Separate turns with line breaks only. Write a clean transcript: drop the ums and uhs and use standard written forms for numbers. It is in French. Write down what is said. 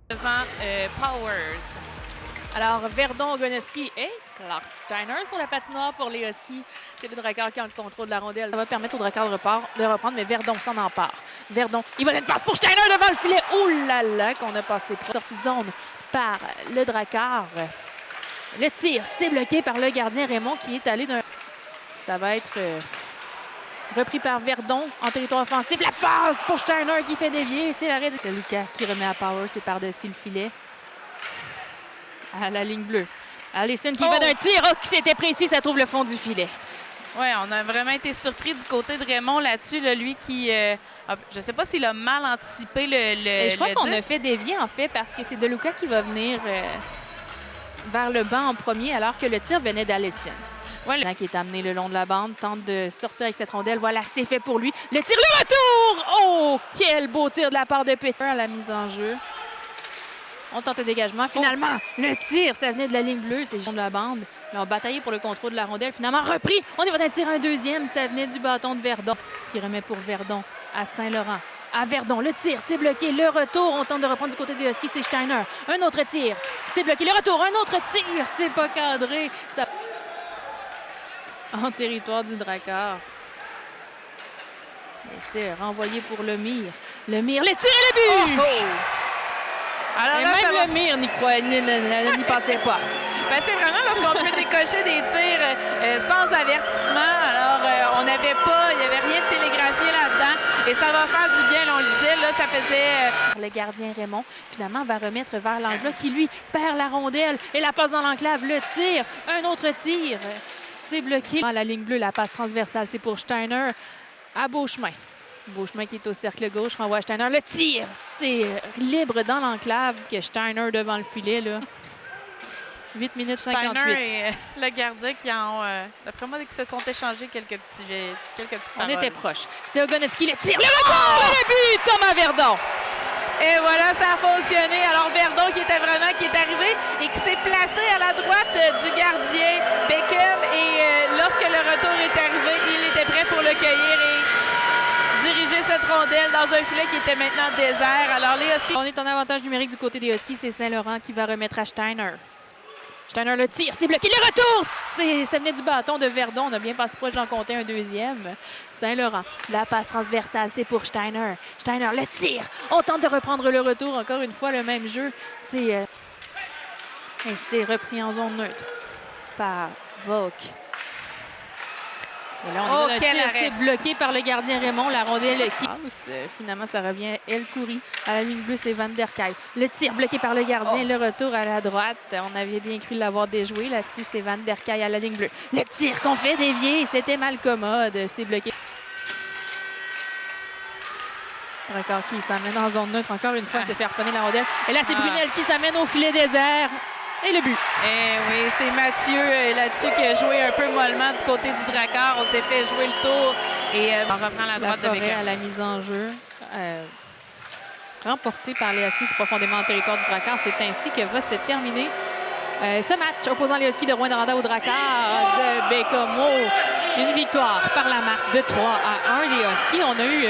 devant Powers. Alors, Verdon, Ogonowski et Clark Steiner sur la patinoire pour les Huskies. C'est le Drakkar qui a le contrôle de la rondelle. Ça va permettre au Drakkar de reprendre, mais Verdon s'en empare. Verdon, il va une passe pour Steiner devant le filet. Oh là là, qu'on a passé sortie de zone par le Drakkar. Le tir, c'est bloqué par le gardien Raymond qui est allé d'un... Ça va être repris par Verdon en territoire offensif. La passe pour Steiner qui fait dévier. C'est l'arrêt de Lucas qui remet à Power. C'est par-dessus le filet. À la ligne bleue. Allison qui va d'un tir. Oh, qui c'était précis. Ça trouve le fond du filet.
Oui, on a vraiment été surpris du côté de Raymond là-dessus. Là, lui qui... je ne sais pas s'il a mal anticipé
je crois qu'on a fait dévier, en fait, parce que c'est De Luca qui va venir vers le banc en premier, alors que le tir venait d'Allison. Voilà. Qui est amené le long de la bande, tente de sortir avec cette rondelle. Voilà, c'est fait pour lui. Le tir, le retour! Oh, quel beau tir de la part de Petit à la mise en jeu. On tente le dégagement. Finalement, le tir, ça venait de la ligne bleue. C'est le long de la bande. Ils ont bataillé pour le contrôle de la rondelle. Finalement, repris. On y va d'un tir un deuxième. Ça venait du bâton de Verdon, qui remet pour Verdon à Saint-Laurent. À Verdon, le tir, c'est bloqué. Le retour, on tente de reprendre du côté des Huskies, c'est Steiner. Un autre tir, c'est bloqué. Le retour, un autre tir, c'est pas cadré. Ça... En territoire du Drakkar. Et c'est renvoyé pour Lemire. Lemire, le tir et le but! Alors là, même Lemire n'y pensait pas.
Ben, c'est vraiment lorsqu'on peut décocher des tirs sans avertissement. Alors, on n'avait pas, il n'y avait rien de télégraphié là-dedans. Et ça va faire du bien, on le disait, là, ça faisait...
Le gardien Raymond, finalement, va remettre vers l'angle qui, lui, perd la rondelle et la passe dans l'enclave. Le tir, un autre tir, c'est bloqué. À la ligne bleue, la passe transversale, c'est pour Steiner à Beauchemin. Beauchemin qui est au cercle gauche, renvoie à Steiner. Le tir, c'est libre dans l'enclave que Steiner devant le filet, là. 8 minutes 58.
Steiner et le gardien qui ont, d'après moi, qui se sont échangés quelques petites paroles.
On était proches. C'est Ogonowski, le tir, le retour, le but, Thomas Verdon.
Et voilà, ça a fonctionné. Alors Verdon qui est arrivé et qui s'est placé à la droite du gardien Beckham. Et lorsque le retour est arrivé, il était prêt pour le cueillir et diriger cette rondelle dans un filet qui était maintenant désert. Alors les Huskies...
On est en avantage numérique du côté des Huskies. C'est Saint-Laurent qui va remettre à Steiner. Steiner le tire, c'est bloqué. Le retour, ça venait du bâton de Verdon. On a bien passé proche d'en compter un deuxième. Saint-Laurent, la passe transversale, c'est pour Steiner. Steiner le tire. On tente de reprendre le retour. Encore une fois, le même jeu. C'est repris en zone neutre par Volk. Et là, on est c'est bloqué par le gardien Raymond. La rondelle qui passe. Finalement, ça revient El Khoury. À la ligne bleue, c'est Van der Kay. Le tir bloqué par le gardien. Le retour à la droite. On avait bien cru l'avoir déjoué. Là-dessus, c'est Van der Kay à la ligne bleue. Le tir qu'on fait dévier. C'était mal commode. C'est bloqué. Drakkar qui s'amène en zone neutre. Encore une fois, se fait harponner la rondelle. Et là, c'est Brunel qui s'amène au filet désert. Et le but.
Eh oui, c'est Mathieu là-dessus qui a joué un peu mollement du côté du Drakkar. On s'est fait jouer le tour et on reprend la droite de Beckham.
À la mise en jeu, remporté par les Huskies profondément en territoire du Drakkar. C'est ainsi que va se terminer ce match opposant les Huskies de Rouyn-Noranda au Drakkar de Bécomo. Une victoire par la marque de 3-1 des Huskies. On a eu